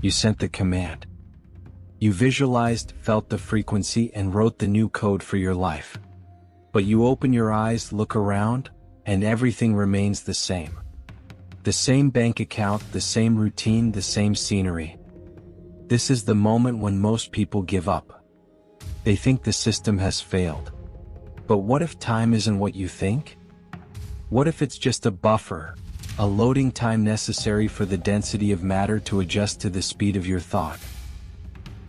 You sent the command. You visualized, felt the frequency, and wrote the new code for your life. But you open your eyes, look around, and everything remains the same. The same bank account, the same routine, the same scenery. This is the moment when most people give up. They think the system has failed. But what if time isn't what you think? What if it's just a buffer, a loading time necessary for the density of matter to adjust to the speed of your thought?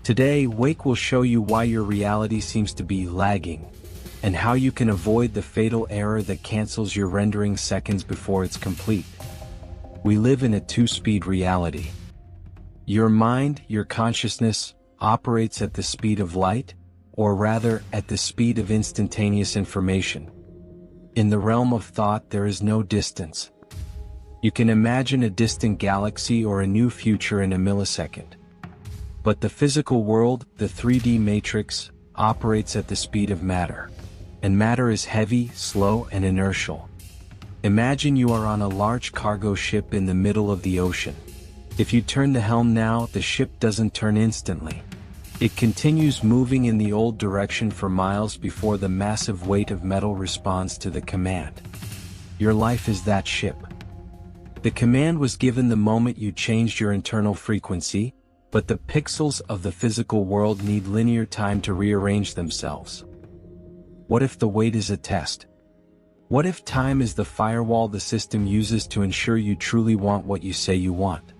Today, Wake will show you why your reality seems to be lagging, and how you can avoid the fatal error that cancels your rendering seconds before it's complete. We live in a two-speed reality. Your mind, your consciousness, operates at the speed of light, or rather, at the speed of instantaneous information. In the realm of thought, there is no distance. You can imagine a distant galaxy or a new future in a millisecond. But the physical world, the 3D matrix, operates at the speed of matter. And matter is heavy, slow, and inertial. Imagine you are on a large cargo ship in the middle of the ocean. If you turn the helm now, the ship doesn't turn instantly. It continues moving in the old direction for miles before the massive weight of metal responds to the command. Your life is that ship. The command was given the moment you changed your internal frequency, but the pixels of the physical world need linear time to rearrange themselves. What if the wait is a test? What if time is the firewall the system uses to ensure you truly want what you say you want?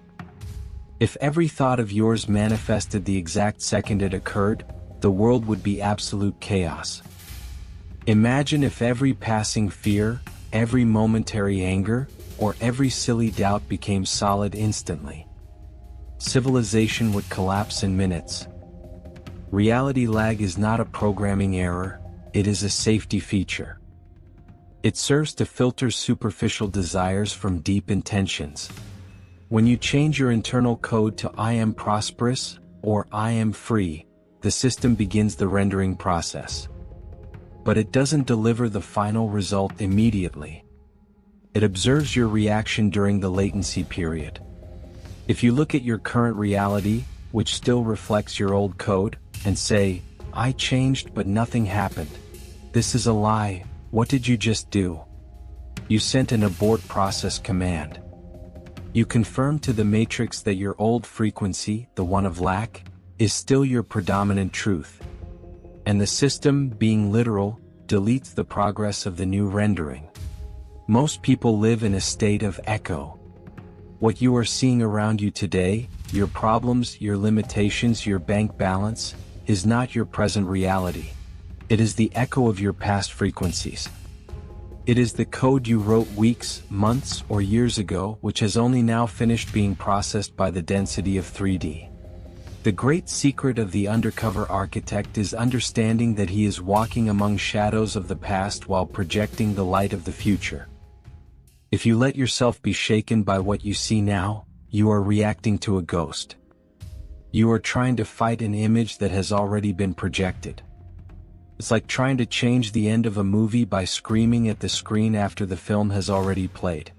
If every thought of yours manifested the exact second it occurred, the world would be absolute chaos. Imagine if every passing fear, every momentary anger, or every silly doubt became solid instantly. Civilization would collapse in minutes. Reality lag is not a programming error, it is a safety feature. It serves to filter superficial desires from deep intentions. When you change your internal code to "I am prosperous" or "I am free," the system begins the rendering process. But it doesn't deliver the final result immediately. It observes your reaction during the latency period. If you look at your current reality, which still reflects your old code, and say, "I changed but nothing happened. This is a lie, what did you just do?" You sent an abort process command. You confirm to the matrix that your old frequency, the one of lack, is still your predominant truth. And the system, being literal, deletes the progress of the new rendering. Most people live in a state of echo. What you are seeing around you today, your problems, your limitations, your bank balance, is not your present reality. It is the echo of your past frequencies. It is the code you wrote weeks, months, or years ago, which has only now finished being processed by the density of 3D. The great secret of the undercover architect is understanding that he is walking among shadows of the past while projecting the light of the future. If you let yourself be shaken by what you see now, you are reacting to a ghost. You are trying to fight an image that has already been projected. It's like trying to change the end of a movie by screaming at the screen after the film has already played.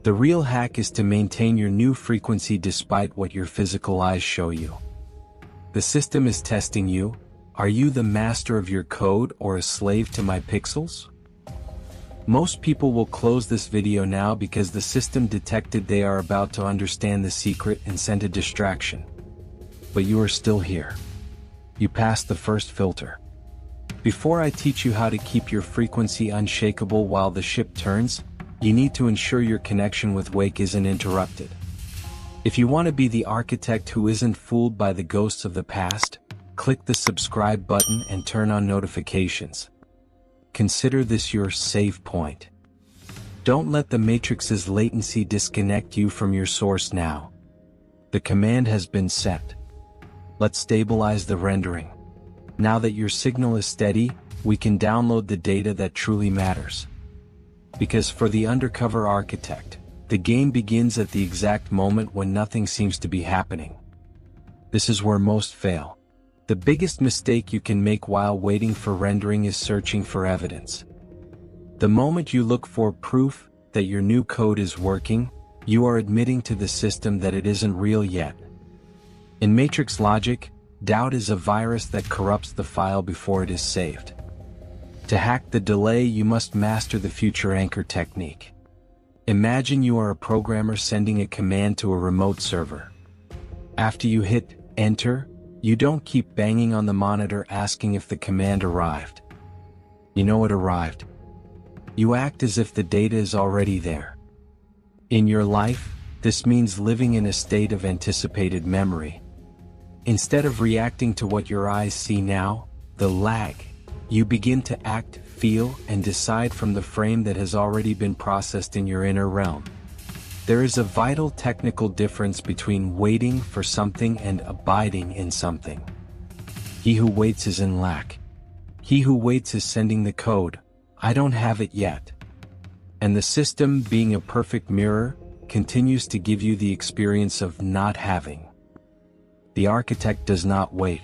The real hack is to maintain your new frequency despite what your physical eyes show you. The system is testing you. Are you the master of your code or a slave to my pixels? Most people will close this video now because the system detected they are about to understand the secret and sent a distraction. But you are still here. You passed the first filter. Before I teach you how to keep your frequency unshakable while the ship turns, you need to ensure your connection with Wake isn't interrupted. If you want to be the architect who isn't fooled by the ghosts of the past, click the subscribe button and turn on notifications. Consider this your save point. Don't let the matrix's latency disconnect you from your source now. The command has been set. Let's stabilize the rendering. Now that your signal is steady, we can download the data that truly matters. Because for the undercover architect, the game begins at the exact moment when nothing seems to be happening. This is where most fail. The biggest mistake you can make while waiting for rendering is searching for evidence. The moment you look for proof that your new code is working, you are admitting to the system that it isn't real yet. In matrix logic, doubt is a virus that corrupts the file before it is saved. To hack the delay, you must master the future anchor technique. Imagine you are a programmer sending a command to a remote server. After you hit enter, you don't keep banging on the monitor asking if the command arrived. You know it arrived. You act as if the data is already there. In your life, this means living in a state of anticipated memory. Instead of reacting to what your eyes see now, the lag, you begin to act, feel, and decide from the frame that has already been processed in your inner realm. There is a vital technical difference between waiting for something and abiding in something. He who waits is in lack. He who waits is sending the code, "I don't have it yet." And the system, being a perfect mirror, continues to give you the experience of not having. The architect does not wait.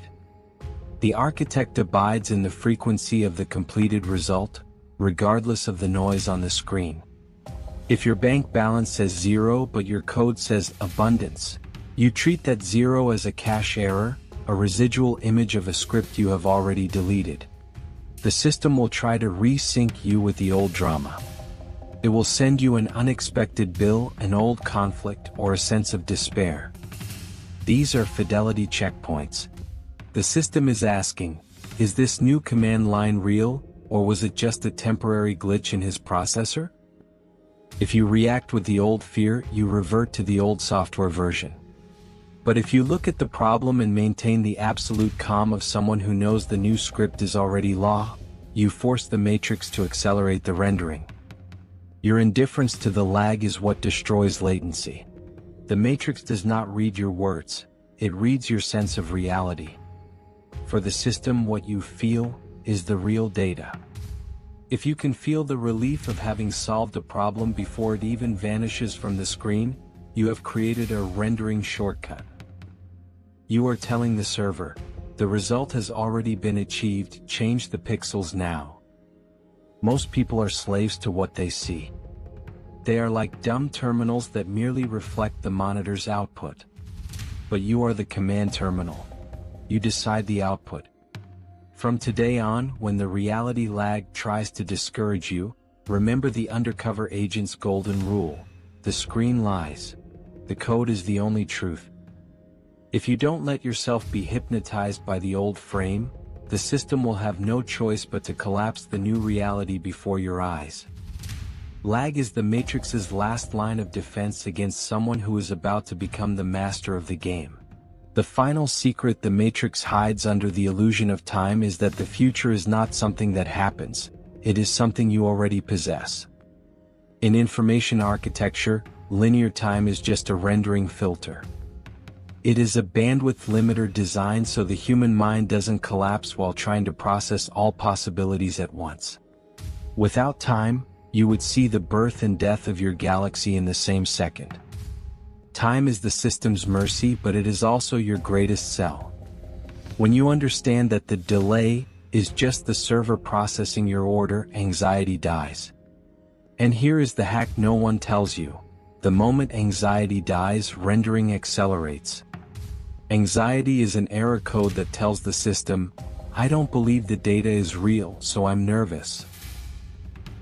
The architect abides in the frequency of the completed result, regardless of the noise on the screen. If your bank balance says 0 but your code says abundance, you treat that 0 as a cache error, a residual image of a script you have already deleted. The system will try to resync you with the old drama. It will send you an unexpected bill, an old conflict, or a sense of despair. These are fidelity checkpoints. The system is asking, is this new command line real, or was it just a temporary glitch in his processor? If you react with the old fear, you revert to the old software version. But if you look at the problem and maintain the absolute calm of someone who knows the new script is already law, you force the matrix to accelerate the rendering. Your indifference to the lag is what destroys latency. The matrix does not read your words, it reads your sense of reality. For the system, what you feel is the real data. If you can feel the relief of having solved a problem before it even vanishes from the screen, you have created a rendering shortcut. You are telling the server, the result has already been achieved, change the pixels now. Most people are slaves to what they see. They are like dumb terminals that merely reflect the monitor's output. But you are the command terminal. You decide the output. From today on, when the reality lag tries to discourage you, remember the undercover agent's golden rule. The screen lies. The code is the only truth. If you don't let yourself be hypnotized by the old frame, the system will have no choice but to collapse the new reality before your eyes. Lag is the matrix's last line of defense against someone who is about to become the master of the game. The final secret the matrix hides under the illusion of time is that the future is not something that happens, it is something you already possess. In information architecture, linear time is just a rendering filter. It is a bandwidth limiter designed so the human mind doesn't collapse while trying to process all possibilities at once. Without time, you would see the birth and death of your galaxy in the same second. Time is the system's mercy, but it is also your greatest sell. When you understand that the delay is just the server processing your order, anxiety dies. And here is the hack no one tells you. The moment anxiety dies, rendering accelerates. Anxiety is an error code that tells the system, I don't believe the data is real, so I'm nervous.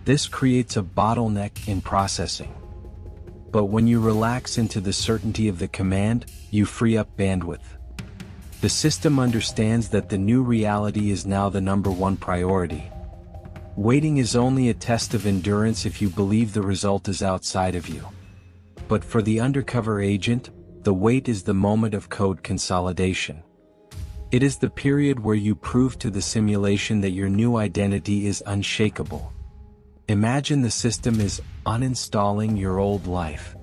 This creates a bottleneck in processing. But when you relax into the certainty of the command, you free up bandwidth. The system understands that the new reality is now the #1 priority. Waiting is only a test of endurance if you believe the result is outside of you. But for the undercover agent, the wait is the moment of code consolidation. It is the period where you prove to the simulation that your new identity is unshakable. Imagine the system is uninstalling your old life.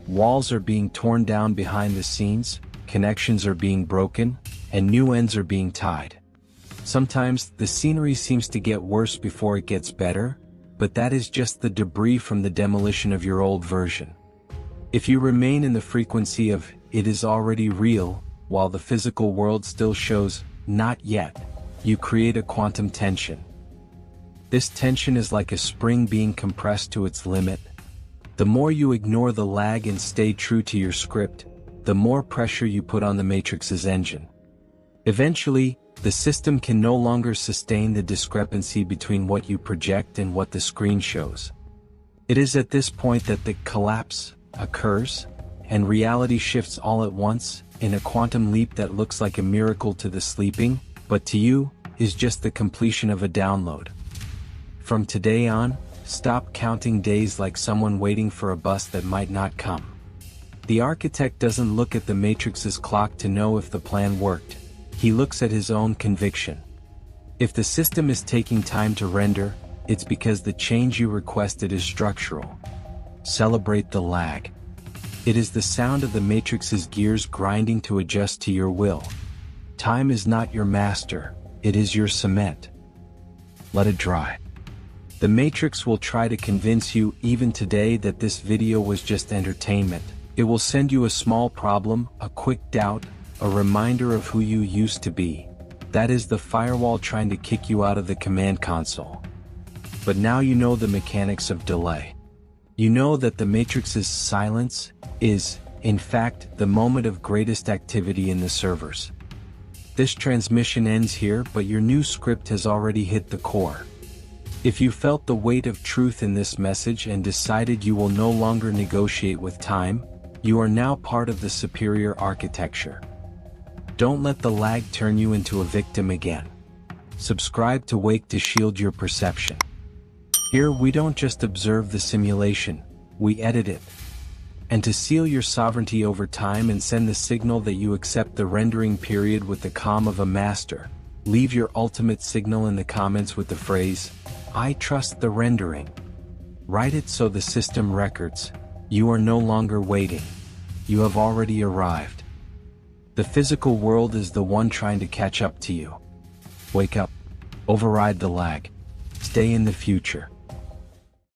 Walls are being torn down behind the scenes, connections are being broken, and new ends are being tied. Sometimes, the scenery seems to get worse before it gets better, but that is just the debris from the demolition of your old version. If you remain in the frequency of, it is already real, while the physical world still shows, not yet, you create a quantum tension. This tension is like a spring being compressed to its limit. The more you ignore the lag and stay true to your script, the more pressure you put on the matrix's engine. Eventually, the system can no longer sustain the discrepancy between what you project and what the screen shows. It is at this point that the collapse occurs, and reality shifts all at once, in a quantum leap that looks like a miracle to the sleeping, but to you, is just the completion of a download. From today on, stop counting days like someone waiting for a bus that might not come. The architect doesn't look at the matrix's clock to know if the plan worked. He looks at his own conviction. If the system is taking time to render, it's because the change you requested is structural. Celebrate the lag. It is the sound of the matrix's gears grinding to adjust to your will. Time is not your master, it is your cement. Let it dry. The matrix will try to convince you even today that this video was just entertainment. It will send you a small problem, a quick doubt, a reminder of who you used to be. That is the firewall trying to kick you out of the command console. But now you know the mechanics of delay. You know that the matrix's silence is, in fact, the moment of greatest activity in the servers. This transmission ends here, but your new script has already hit the core. If you felt the weight of truth in this message and decided you will no longer negotiate with time, you are now part of the superior architecture. Don't let the lag turn you into a victim again. Subscribe to Wake to shield your perception. Here we don't just observe the simulation, we edit it. And to seal your sovereignty over time and send the signal that you accept the rendering period with the calm of a master, leave your ultimate signal in the comments with the phrase, "I trust the rendering." Write it so the system records, you are no longer waiting. You have already arrived. The physical world is the one trying to catch up to you. Wake up. Override the lag. Stay in the future.